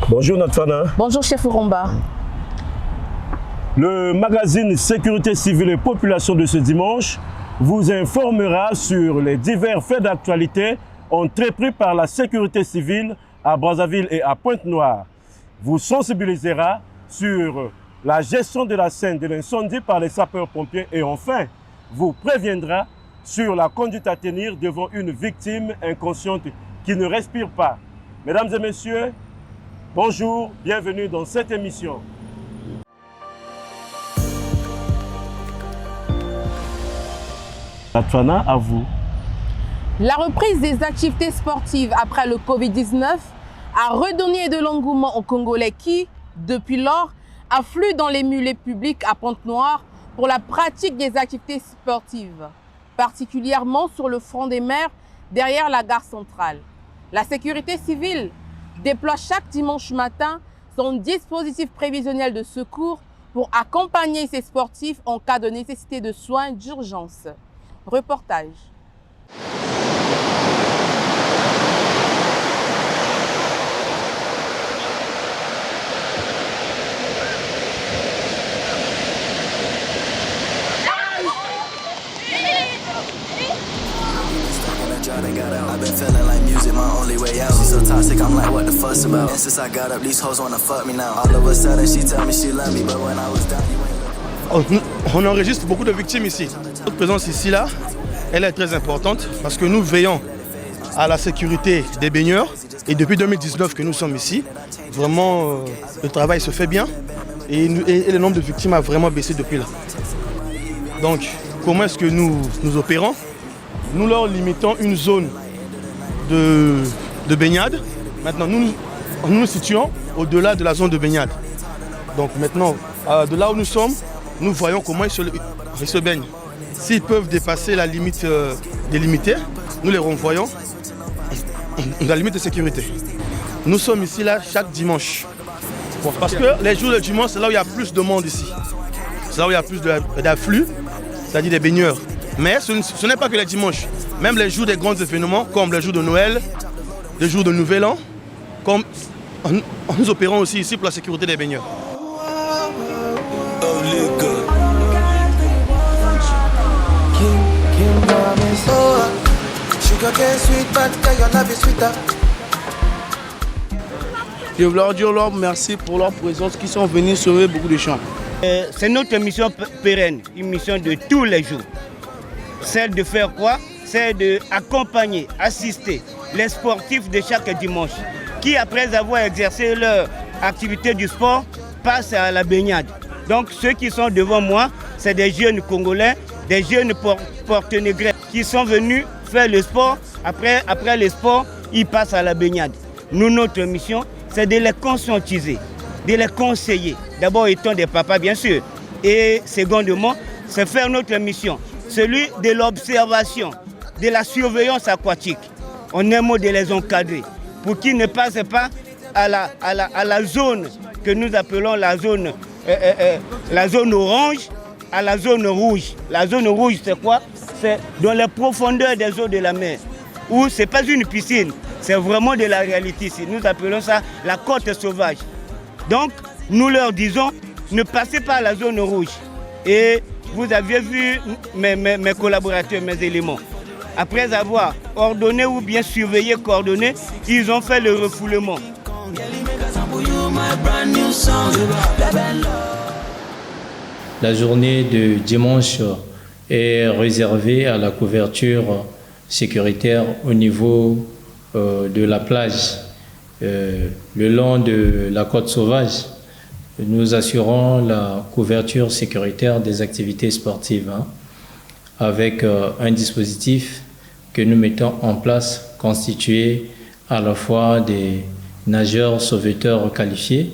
Bonjour Natfana. Bonjour chef Uromba. Le magazine Sécurité civile et population de ce dimanche vous informera sur les divers faits d'actualité entrepris par la sécurité civile à Brazzaville et à Pointe-Noire. Vous sensibilisera sur la gestion de la scène de l'incendie par les sapeurs-pompiers et enfin vous préviendra sur la conduite à tenir devant une victime inconsciente qui ne respire pas. Mesdames et messieurs, bonjour, bienvenue dans cette émission. Natfana, à vous. La reprise des activités sportives après le Covid-19 a redonné de l'engouement aux Congolais qui, depuis lors, affluent dans les mulets publics à Pointe-Noire pour la pratique des activités sportives, particulièrement sur le front des mers derrière la gare centrale. La sécurité civile déploie chaque dimanche matin son dispositif prévisionnel de secours pour accompagner ses sportifs en cas de nécessité de soins d'urgence. Reportage. I've been feeling like music, my only way out. She's so toxic, I'm like, what the fuss about? And since I got up, these hoes wanna fuck me now. All of a sudden, she tell me she love me, but when I was down, you ain't look. On enregistre beaucoup de victimes ici. Notre présence ici, là, elle est très importante parce que nous veillons à la sécurité des baigneurs. Et depuis 2019 que nous sommes ici, vraiment, le travail se fait bien et le nombre de victimes a vraiment baissé depuis là. Donc, comment est-ce que nous opérons? Nous leur limitons une zone de baignade. Maintenant, nous nous situons au-delà de la zone de baignade. Donc maintenant, de là où nous sommes, nous voyons comment ils se baignent. S'ils peuvent dépasser la limite délimitée, nous les renvoyons à la limite de sécurité. Nous sommes ici là chaque dimanche. Parce que les jours de dimanche, c'est là où il y a plus de monde ici. C'est là où il y a plus d'afflux, c'est-à-dire des baigneurs. Mais ce n'est pas que les dimanches. Même les jours des grands événements, comme les jours de Noël, les jours de Nouvel An, comme nous opérons aussi ici pour la sécurité des baigneurs. Je veux leur dire merci pour leur présence qui sont venus sauver beaucoup de gens. C'est notre mission pérenne, une mission de tous les jours. C'est de faire quoi? C'est d'accompagner, assister les sportifs de chaque dimanche qui, après avoir exercé leur activité du sport, passent à la baignade. Donc ceux qui sont devant moi, c'est des jeunes Congolais, des jeunes porte-négrés qui sont venus faire le sport. Après le sport, ils passent à la baignade. Nous, notre mission, c'est de les conscientiser, de les conseiller. D'abord étant des papas, bien sûr. Et secondement, c'est faire notre mission, celui de l'observation, de la surveillance aquatique. On aime de les encadrer pour qu'ils ne passent pas à la zone que nous appelons la zone orange, à la zone rouge. La zone rouge, c'est quoi? C'est dans les profondeurs des eaux de la mer, où ce n'est pas une piscine, c'est vraiment de la réalité ici. Nous appelons ça la côte sauvage. Donc, nous leur disons, ne passez pas à la zone rouge. Et vous aviez vu mes collaborateurs, mes éléments. Après avoir ordonné ou bien surveillé, coordonné, ils ont fait le refoulement. La journée de dimanche est réservée à la couverture sécuritaire au niveau de la plage. Le long de la côte sauvage, nous assurons la couverture sécuritaire des activités sportives avec un dispositif que nous mettons en place constitué à la fois des nageurs sauveteurs qualifiés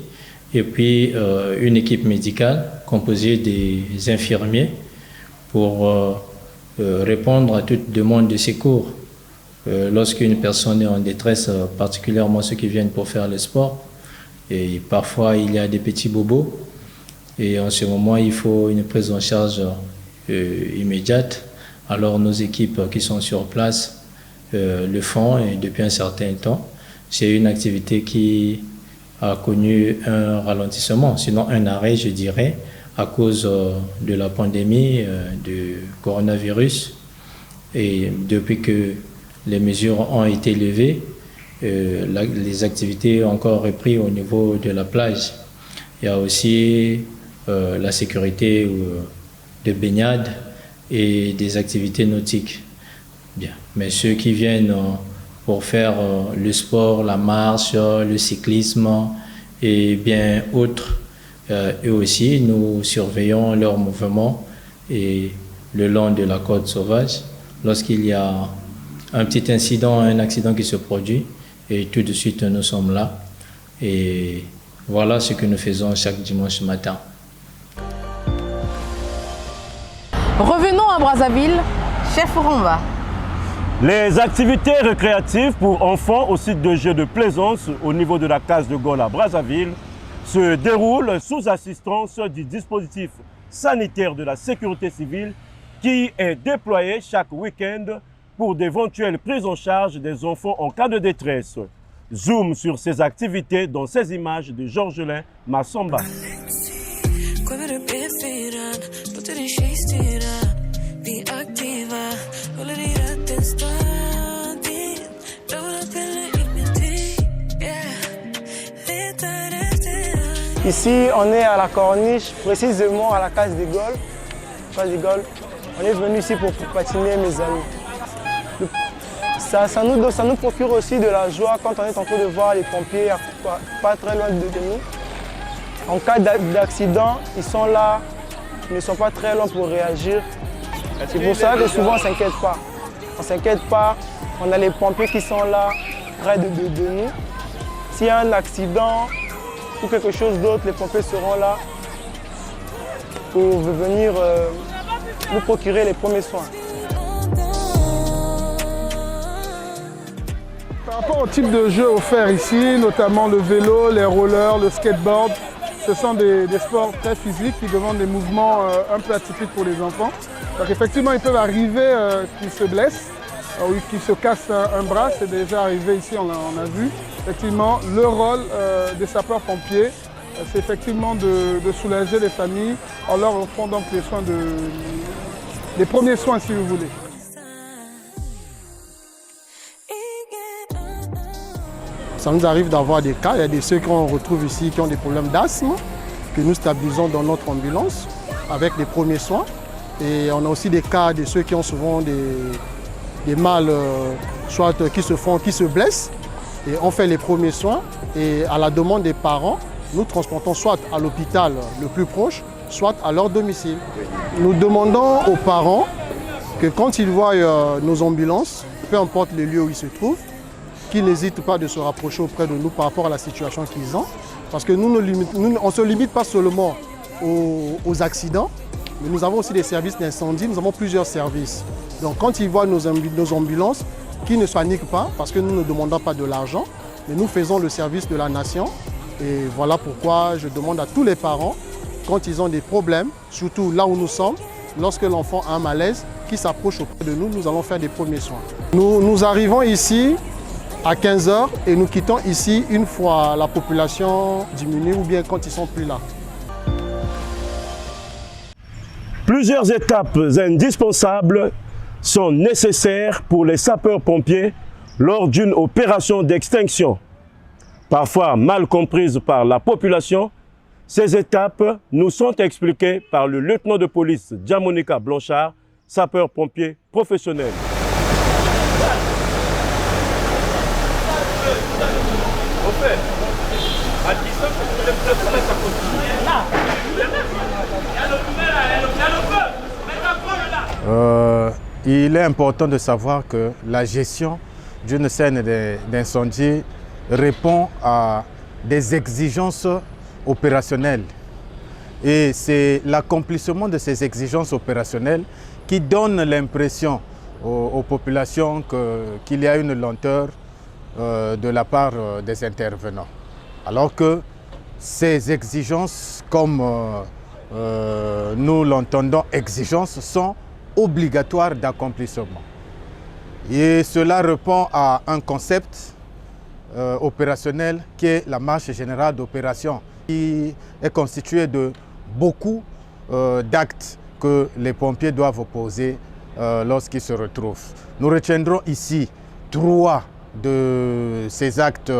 et puis une équipe médicale composée des infirmiers pour répondre à toute demande de secours. Lorsqu'une personne est en détresse, particulièrement ceux qui viennent pour faire le sport, et parfois il y a des petits bobos, et en ce moment il faut une prise en charge immédiate. Alors nos équipes qui sont sur place le font et depuis un certain temps. C'est une activité qui a connu un ralentissement, sinon un arrêt, je dirais, à cause de la pandémie du coronavirus. Et depuis que les mesures ont été levées, les activités ont encore repris au niveau de la plage. Il y a aussi la sécurité de baignade et des activités nautiques. Bien. Mais ceux qui viennent pour faire le sport, la marche, le cyclisme et bien autres, eux aussi, nous surveillons leurs mouvements et le long de la côte sauvage. Lorsqu'il y a un petit incident, un accident qui se produit, et tout de suite nous sommes là. Et voilà ce que nous faisons chaque dimanche matin. Revenons à Brazzaville, chef Romba. Les activités récréatives pour enfants au site de jeux de plaisance au niveau de la case de Gaulle à Brazzaville se déroulent sous assistance du dispositif sanitaire de la sécurité civile qui est déployé chaque week-end pour d'éventuelles prises en charge des enfants en cas de détresse. Zoom sur ces activités dans ces images de Georgelin Massamba. Ici, on est à la Corniche, précisément à la case des Gaules. On est venu ici pour patiner, mes amis. Ça nous procure aussi de la joie quand on est en train de voir les pompiers pas très loin de nous. En cas d'accident, ils sont là, ils ne sont pas très longs pour réagir. C'est pour ça que souvent on ne s'inquiète pas. On ne s'inquiète pas, on a les pompiers qui sont là, près de nous. S'il y a un accident ou quelque chose d'autre, les pompiers seront là pour venir nous procurer les premiers soins. Par rapport au type de jeux offerts ici, notamment le vélo, les rollers, le skateboard, ce sont des sports très physiques qui demandent des mouvements un peu atypiques pour les enfants. Donc effectivement, ils peuvent arriver qu'ils se blessent ou qu'ils se cassent un bras. C'est déjà arrivé ici, on a vu. Effectivement, le rôle des sapeurs-pompiers, c'est effectivement de soulager les familles en leur offrant donc les premiers soins, si vous voulez. Ça nous arrive d'avoir des cas, il y a des ceux qu'on retrouve ici qui ont des problèmes d'asthme, que nous stabilisons dans notre ambulance avec les premiers soins. Et on a aussi des cas de ceux qui ont souvent des mal, soit qui se blessent. Et on fait les premiers soins et à la demande des parents, nous transportons soit à l'hôpital le plus proche, soit à leur domicile. Nous demandons aux parents que quand ils voient nos ambulances, peu importe le lieu où ils se trouvent, qu'ils n'hésitent pas de se rapprocher auprès de nous par rapport à la situation qu'ils ont. Parce que nous, on ne se limite pas seulement aux accidents, mais nous avons aussi des services d'incendie, nous avons plusieurs services. Donc quand ils voient nos ambulances, qu'ils ne paniquent pas, parce que nous ne demandons pas de l'argent, mais nous faisons le service de la nation. Et voilà pourquoi je demande à tous les parents, quand ils ont des problèmes, surtout là où nous sommes, lorsque l'enfant a un malaise, qu'ils s'approchent auprès de nous, nous allons faire des premiers soins. Nous arrivons ici à 15 h et nous quittons ici une fois la population diminue ou bien quand ils ne sont plus là. Plusieurs étapes indispensables sont nécessaires pour les sapeurs-pompiers lors d'une opération d'extinction. Parfois mal comprises par la population, ces étapes nous sont expliquées par le lieutenant de police Djamonika Blanchard, sapeur-pompier professionnel. Il est important de savoir que la gestion d'une scène d'incendie répond à des exigences opérationnelles. Et c'est l'accomplissement de ces exigences opérationnelles qui donne l'impression aux populations qu'il y a une lenteur de la part des intervenants. Alors que ces exigences, comme nous l'entendons, exigences sont obligatoires d'accomplissement. Et cela répond à un concept opérationnelle qui est la marche générale d'opération, qui est constituée de beaucoup d'actes que les pompiers doivent poser lorsqu'ils se retrouvent. Nous retiendrons ici 3 de ces actes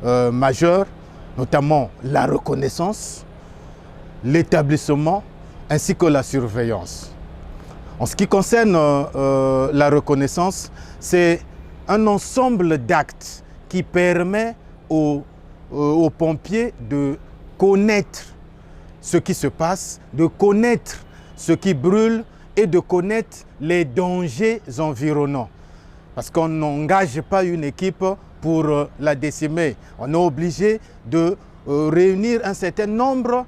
majeurs, notamment la reconnaissance, l'établissement ainsi que la surveillance. En ce qui concerne la reconnaissance, c'est un ensemble d'actes qui permet aux pompiers de connaître ce qui se passe, de connaître ce qui brûle et de connaître les dangers environnants. Parce qu'on n'engage pas une équipe pour la décimer. On est obligé de réunir un certain nombre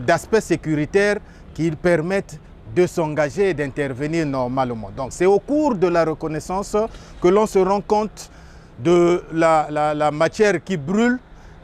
d'aspects sécuritaires qui permettent de s'engager et d'intervenir normalement. Donc c'est au cours de la reconnaissance que l'on se rend compte de la matière qui brûle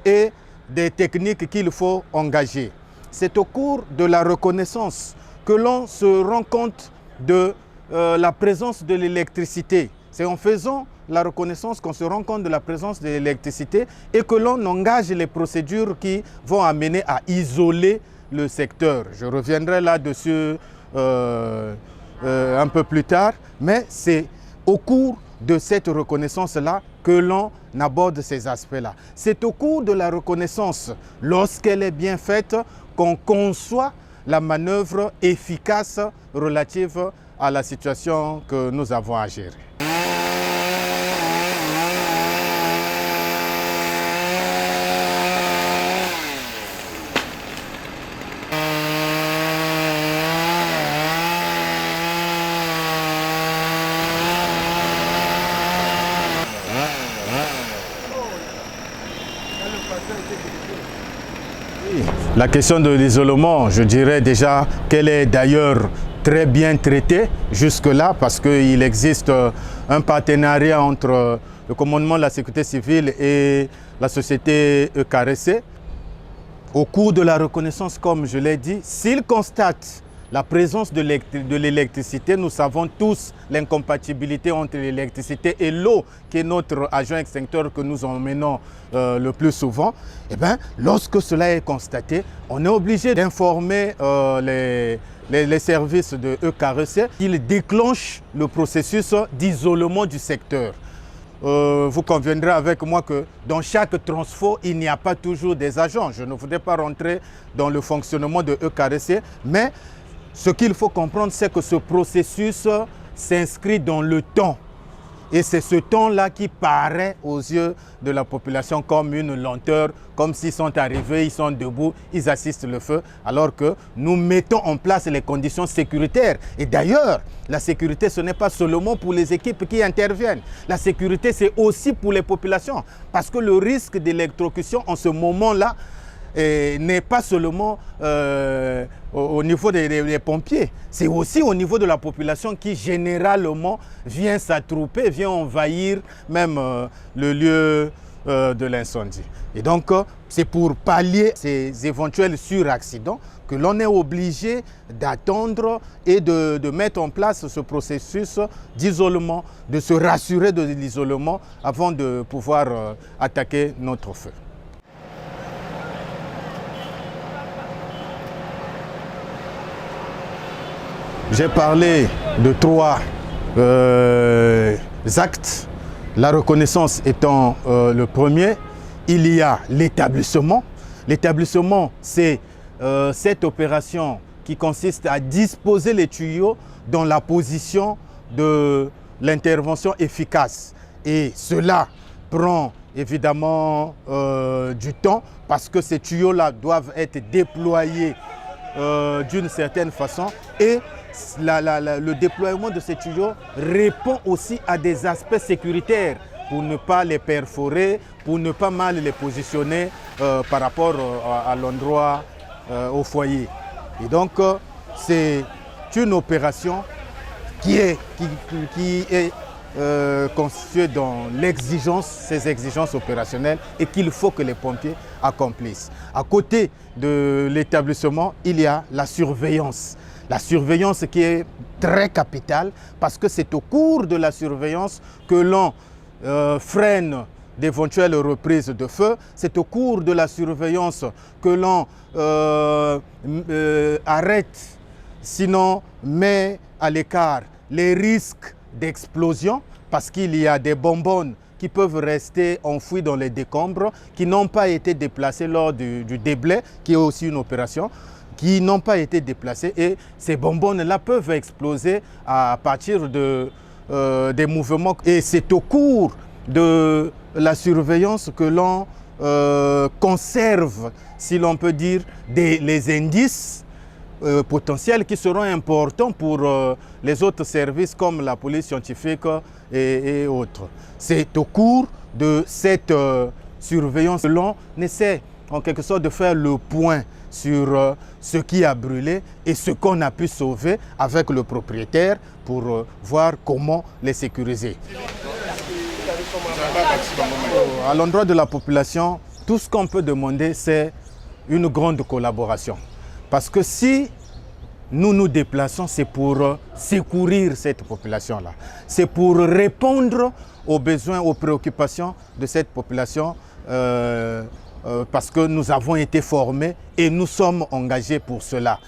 et des techniques qu'il faut engager. C'est au cours de la reconnaissance que l'on se rend compte de la présence de l'électricité. C'est en faisant la reconnaissance qu'on se rend compte de la présence de l'électricité et que l'on engage les procédures qui vont amener à isoler le secteur. Je reviendrai là-dessus un peu plus tard, mais c'est au cours de cette reconnaissance-là que l'on aborde ces aspects-là. C'est au cours de la reconnaissance, lorsqu'elle est bien faite, qu'on conçoit la manœuvre efficace relative à la situation que nous avons à gérer. La question de l'isolement, je dirais déjà qu'elle est d'ailleurs très bien traitée jusque-là parce qu'il existe un partenariat entre le commandement de la sécurité civile et la société EKRC. Au cours de la reconnaissance, comme je l'ai dit, s'ils constatent la présence de l'électricité, nous savons tous l'incompatibilité entre l'électricité et l'eau, qui est notre agent extincteur que nous emmenons le plus souvent. Et bien, lorsque cela est constaté, on est obligé d'informer les services de EKRC qu'ils déclenchent le processus d'isolement du secteur. Vous conviendrez avec moi que dans chaque transfo, il n'y a pas toujours des agents. Je ne voudrais pas rentrer dans le fonctionnement de EKRC, mais ce qu'il faut comprendre, c'est que ce processus s'inscrit dans le temps. Et c'est ce temps-là qui paraît aux yeux de la population comme une lenteur, comme s'ils sont arrivés, ils sont debout, ils assistent le feu, alors que nous mettons en place les conditions sécuritaires. Et d'ailleurs, la sécurité, ce n'est pas seulement pour les équipes qui interviennent. La sécurité, c'est aussi pour les populations. Parce que le risque d'électrocution en ce moment-là n'est pas seulement au niveau des pompiers, c'est aussi au niveau de la population qui généralement vient s'attrouper, vient envahir même le lieu de l'incendie. Et donc, c'est pour pallier ces éventuels suraccidents que l'on est obligé d'attendre et de mettre en place ce processus d'isolement, de se rassurer de l'isolement avant de pouvoir attaquer notre feu. J'ai parlé de 3 actes, la reconnaissance étant le premier. Il y a l'établissement. L'établissement, c'est cette opération qui consiste à disposer les tuyaux dans la position de l'intervention efficace. Et cela prend évidemment du temps parce que ces tuyaux-là doivent être déployés d'une certaine façon et le déploiement de ces tuyaux répond aussi à des aspects sécuritaires pour ne pas les perforer, pour ne pas mal les positionner par rapport à l'endroit, au foyer. Et donc, c'est une opération qui est constituée dans l'exigence, ces exigences opérationnelles et qu'il faut que les pompiers accomplissent. À côté de l'établissement, il y a la surveillance. La surveillance qui est très capitale parce que c'est au cours de la surveillance que l'on freine d'éventuelles reprises de feu. C'est au cours de la surveillance que l'on arrête, sinon met à l'écart les risques d'explosion, parce qu'il y a des bonbonnes qui peuvent rester enfouies dans les décombres, qui n'ont pas été déplacées lors du déblai, qui est aussi une opération, qui n'ont pas été déplacées, et ces bonbonnes-là peuvent exploser à partir des mouvements. Et c'est au cours de la surveillance que l'on conserve, si l'on peut dire, les indices potentiels qui seront importants pour les autres services comme la police scientifique et autres. C'est au cours de cette surveillance que l'on essaie en quelque sorte de faire le point sur ce qui a brûlé et ce qu'on a pu sauver avec le propriétaire pour voir comment les sécuriser. À l'endroit de la population, tout ce qu'on peut demander, c'est une grande collaboration. Parce que si nous nous déplaçons, c'est pour secourir cette population-là. C'est pour répondre aux besoins, aux préoccupations de cette population parce que nous avons été formés et nous sommes engagés pour cela.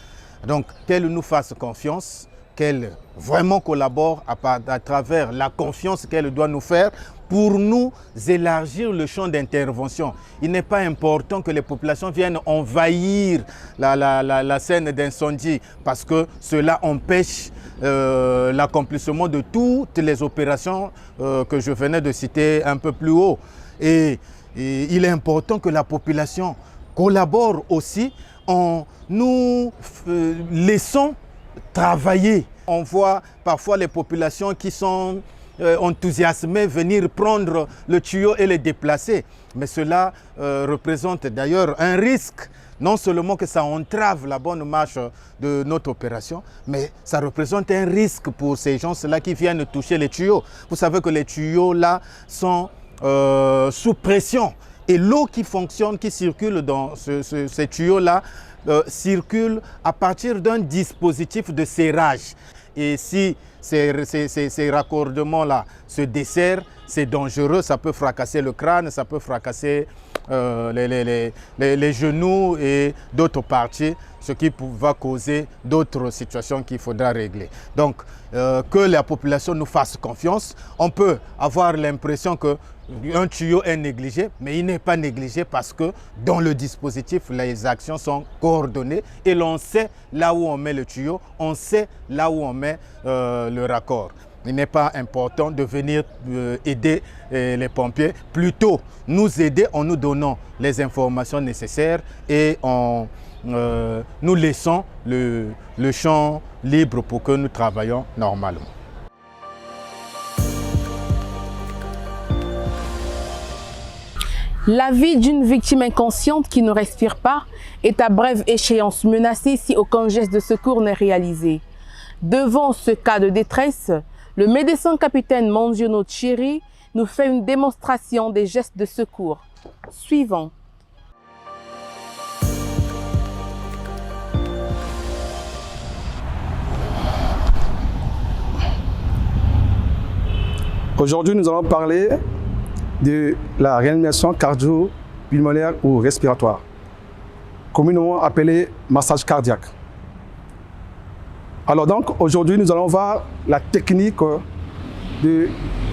Donc, qu'elle nous fasse confiance, qu'elle vraiment collabore à travers la confiance qu'elle doit nous faire pour nous élargir le champ d'intervention. Il n'est pas important que les populations viennent envahir la scène d'incendie parce que cela empêche l'accomplissement de toutes les opérations que je venais de citer un peu plus haut. Et il est important que la population collabore aussi en nous laissant travailler. On voit parfois les populations qui sont enthousiasmées venir prendre le tuyau et le déplacer. Mais cela représente d'ailleurs un risque. Non seulement que ça entrave la bonne marche de notre opération, mais ça représente un risque pour ces gens-là qui viennent toucher les tuyaux. Vous savez que les tuyaux-là sont sous pression. Et l'eau qui fonctionne, qui circule dans ces tuyaux-là, circule à partir d'un dispositif de serrage. Et si ces raccordements-là se desserrent, c'est dangereux, ça peut fracasser le crâne, ça peut fracasser les genoux et d'autres parties, ce qui va causer d'autres situations qu'il faudra régler. Donc, que la population nous fasse confiance. On peut avoir l'impression qu'un tuyau est négligé, mais il n'est pas négligé parce que dans le dispositif, les actions sont coordonnées et l'on sait là où on met le tuyau, on sait là où on met le raccord. Il n'est pas important de venir aider les pompiers, plutôt nous aider en nous donnant les informations nécessaires et en nous laissons le champ libre pour que nous travaillions normalement. La vie d'une victime inconsciente qui ne respire pas est à brève échéance menacée si aucun geste de secours n'est réalisé. Devant ce cas de détresse, le médecin capitaine Mondiono Thierry nous fait une démonstration des gestes de secours. Suivant. Aujourd'hui, nous allons parler de la réanimation cardio-pulmonaire ou respiratoire, communément appelée massage cardiaque. Alors donc, aujourd'hui, nous allons voir la technique de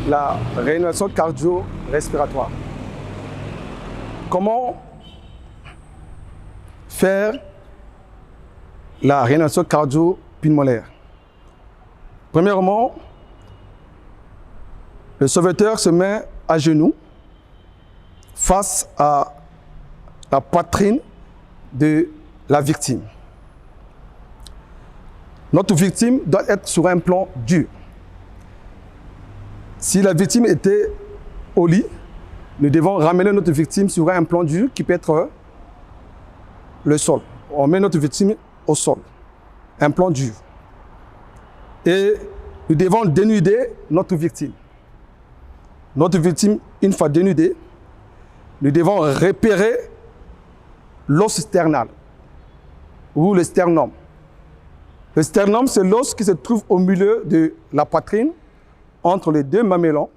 la réanimation cardio-respiratoire. Comment faire la réanimation cardio-pulmonaire? Premièrement, le sauveteur se met à genoux face à la poitrine de la victime. Notre victime doit être sur un plan dur. Si la victime était au lit, nous devons ramener notre victime sur un plan dur qui peut être le sol. On met notre victime au sol, un plan dur. Et nous devons dénuder notre victime. Notre victime, une fois dénudée, nous devons repérer l'os sternal ou le sternum. Le sternum, c'est l'os qui se trouve au milieu de la poitrine, entre les deux mamelons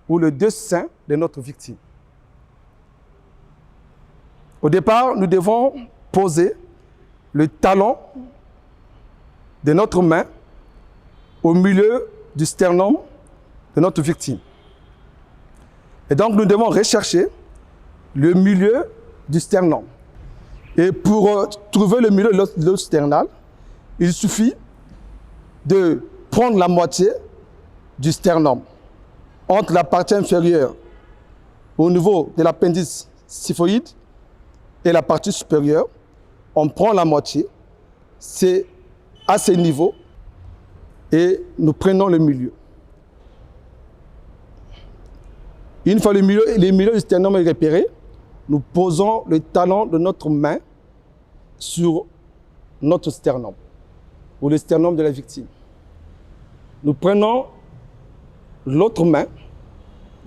ou les deux seins de notre victime. Au départ, nous devons poser le talon de notre main au milieu du sternum de notre victime. Et donc, nous devons rechercher le milieu du sternum. Et pour trouver le milieu de l'os sternal, il suffit de prendre la moitié du sternum entre la partie inférieure au niveau de l'appendice xiphoïde et la partie supérieure. On prend la moitié, c'est à ce niveau, et nous prenons le milieu. Une fois le milieu du sternum est repéré, nous posons le talon de notre main sur notre sternum, ou le sternum de la victime. Nous prenons l'autre main,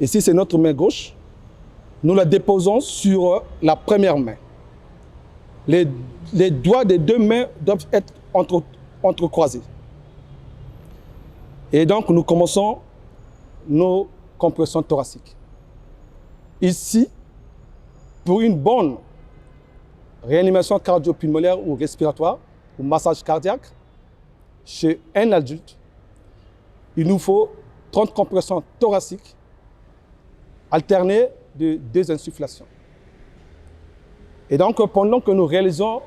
ici c'est notre main gauche, nous la déposons sur la première main. Les doigts des deux mains doivent être entrecroisés. Et donc nous commençons nos compressions thoraciques. Ici, pour une bonne réanimation cardio-pulmonaire ou respiratoire, ou massage cardiaque, chez un adulte, il nous faut 30 compressions thoraciques alternées de 2 insufflations. Et donc, pendant que nous réalisons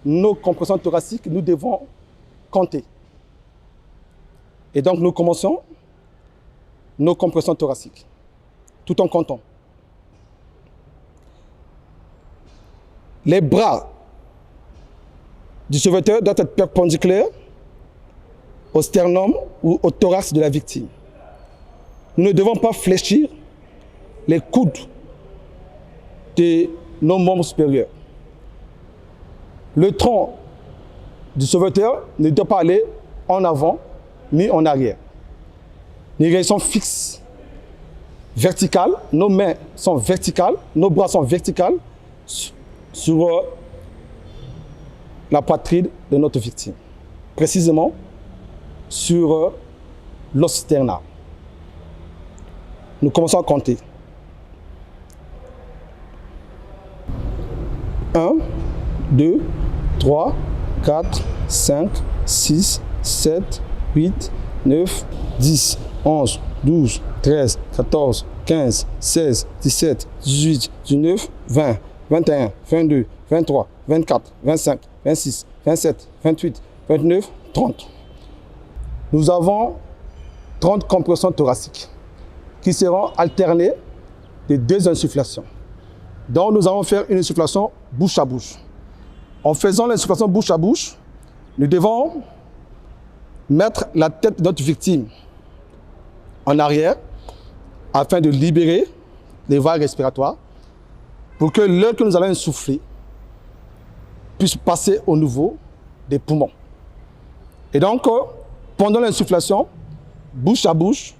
nos compressions thoraciques, nous devons compter. Et donc, nous commençons nos compressions thoraciques, tout en comptant. Les bras du sauveteur doivent être perpendiculaires au sternum ou au thorax de la victime. Nous ne devons pas fléchir les coudes de nos membres supérieurs. Le tronc du sauveteur ne doit pas aller en avant ni en arrière. Les reins sont fixes, verticales, nos mains sont verticales, nos bras sont verticales sur la poitrine de notre victime, précisément sur l'os sternal. Nous commençons à compter. 1, 2, 3, 4, 5, 6, 7, 8, 9, 10, 11, 12, 13, 14, 15, 16, 17, 18, 19, 20, 21, 22, 23, 24, 25, 26, 27, 28, 29, 30. Nous avons 30 compressions thoraciques qui seront alternées de 2 insufflations. Donc nous allons faire une insufflation bouche à bouche. En faisant l'insufflation bouche à bouche, nous devons mettre la tête de notre victime en arrière afin de libérer les voies respiratoires pour que l'air que nous allons insuffler puisse passer au niveau des poumons. Et donc, pendant l'insufflation, bouche à bouche,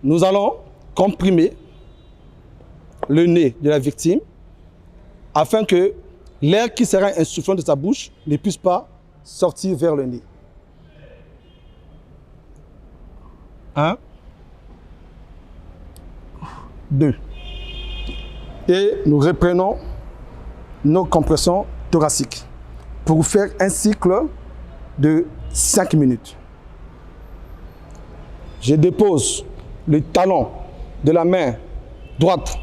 nous allons comprimer le nez de la victime afin que l'air qui sera insufflant de sa bouche ne puisse pas sortir vers le nez. 1, 2. Et nous reprenons nos compressions thoraciques pour faire un cycle de 5 minutes. Je dépose le talon de la main droite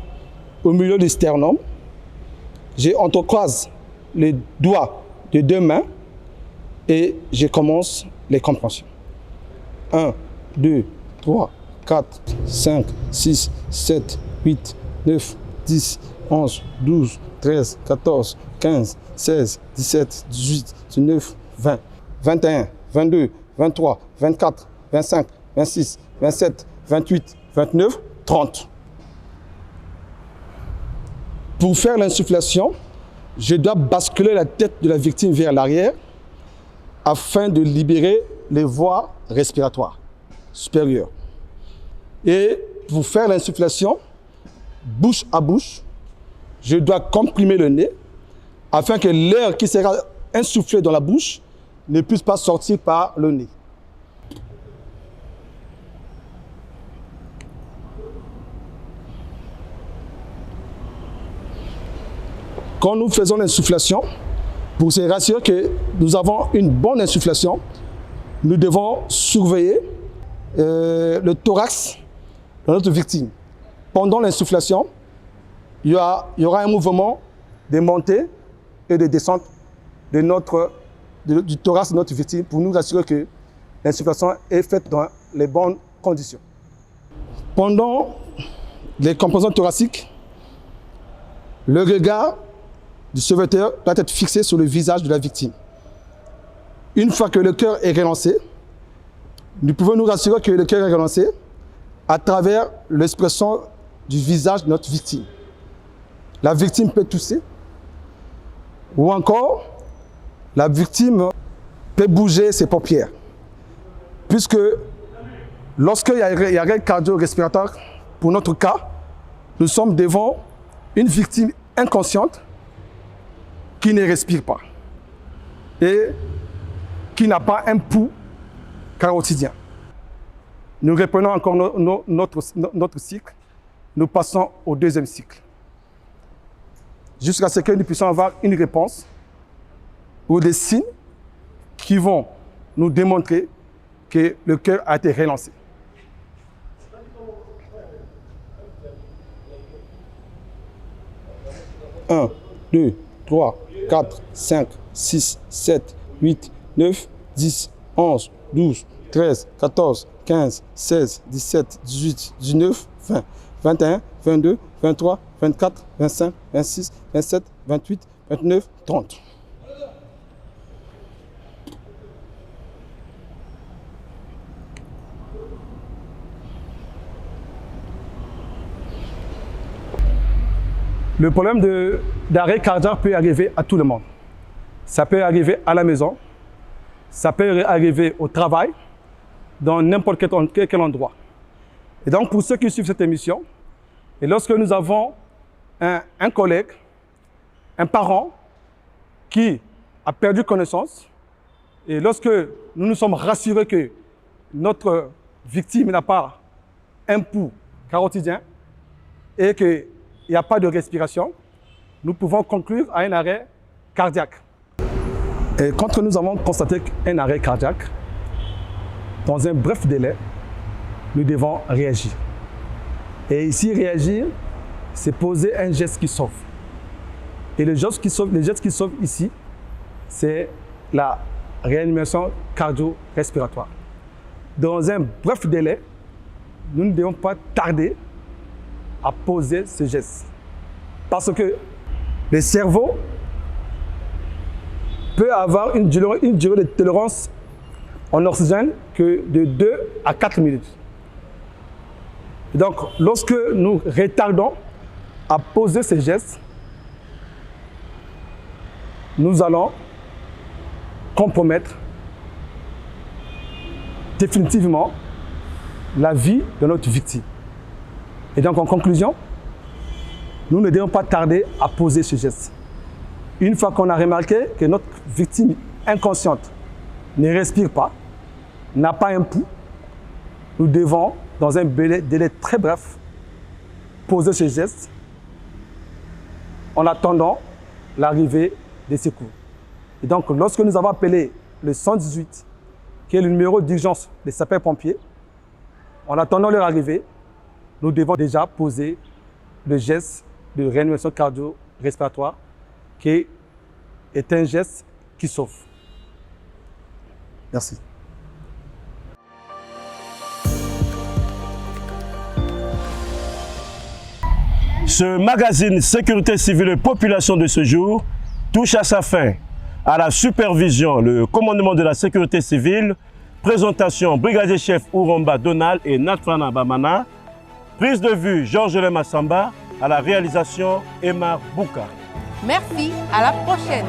au milieu du sternum. Je entrecroise les doigts de 2 mains et je commence les compressions. 1, 2, 3, 4, 5, 6, 7, 8, 9, 10, 11, 12, 13, 14, 15, 16, 17, 18, 19, 20, 21, 22, 23, 24, 25, 26, 27, 28, 29, 30. Pour faire l'insufflation, je dois basculer la tête de la victime vers l'arrière afin de libérer les voies respiratoires supérieures. Et pour faire l'insufflation, bouche à bouche, je dois comprimer le nez afin que l'air qui sera insufflé dans la bouche ne puisse pas sortir par le nez. quand nous faisons l'insufflation, pour se rassurer que nous avons une bonne insufflation, nous devons surveiller le thorax de notre victime. Pendant l'insufflation, il y aura un mouvement de montée et de descente du thorax de notre victime pour nous assurer que l'insufflation est faite dans les bonnes conditions. Pendant les compressions thoraciques, le regard du sauveteur doit être fixé sur le visage de la victime. Une fois que le cœur est relancé, nous pouvons nous rassurer que le cœur est relancé à travers l'expression du visage de notre victime. La victime peut tousser, ou encore la victime peut bouger ses paupières. Puisque lorsqu'il y a arrêt cardio-respiratoire, pour notre cas, nous sommes devant une victime inconsciente qui ne respire pas et qui n'a pas un pouls carotidien. Nous reprenons encore notre cycle, nous passons au deuxième cycle. Jusqu'à ce que nous puissions avoir une réponse ou des signes qui vont nous démontrer que le cœur a été relancé. Un, 2, 3, 4, 5, 6, 7, 8, 9, 10, 11, 12, 13, 14, 15, 16, 17, 18, 19, 20, 21, 22, 23, 24, 25, 26, 27, 28, 29, 30. Le problème d'arrêt cardiaque peut arriver à tout le monde. Ça peut arriver à la maison, ça peut arriver au travail, dans n'importe quel endroit. Et donc, pour ceux qui suivent cette émission, et lorsque nous avons un collègue, un parent qui a perdu connaissance, et lorsque nous nous sommes rassurés que notre victime n'a pas un pouls carotidien et qu'il n'y a pas de respiration, nous pouvons conclure à un arrêt cardiaque. Et quand nous avons constaté un arrêt cardiaque, dans un bref délai, nous devons réagir. Et ici, réagir, c'est poser un geste qui sauve. Et le geste qui sauve ici, c'est la réanimation cardio-respiratoire. Dans un bref délai, nous ne devons pas tarder à poser ce geste. Parce que le cerveau peut avoir une durée de tolérance en oxygène que de 2 à 4 minutes. Donc, lorsque nous retardons à poser ces gestes, nous allons compromettre définitivement la vie de notre victime. Et donc, en conclusion, nous ne devons pas tarder à poser ce geste. Une fois qu'on a remarqué que notre victime inconsciente ne respire pas, n'a pas un pouls, nous devons, dans un délai très bref, poser ce geste en attendant l'arrivée des secours. Et donc, lorsque nous avons appelé le 118, qui est le numéro d'urgence des sapeurs-pompiers, en attendant leur arrivée, nous devons déjà poser le geste de réanimation cardio-respiratoire, qui est un geste qui sauve. Merci. Ce magazine Sécurité civile et population de ce jour touche à sa fin. À la supervision, le commandement de la sécurité civile, présentation brigadier chef Ouromba Donald et Natfana Bamana, prise de vue Georges Lemassamba, à la réalisation Emma Bouka. Merci, à la prochaine.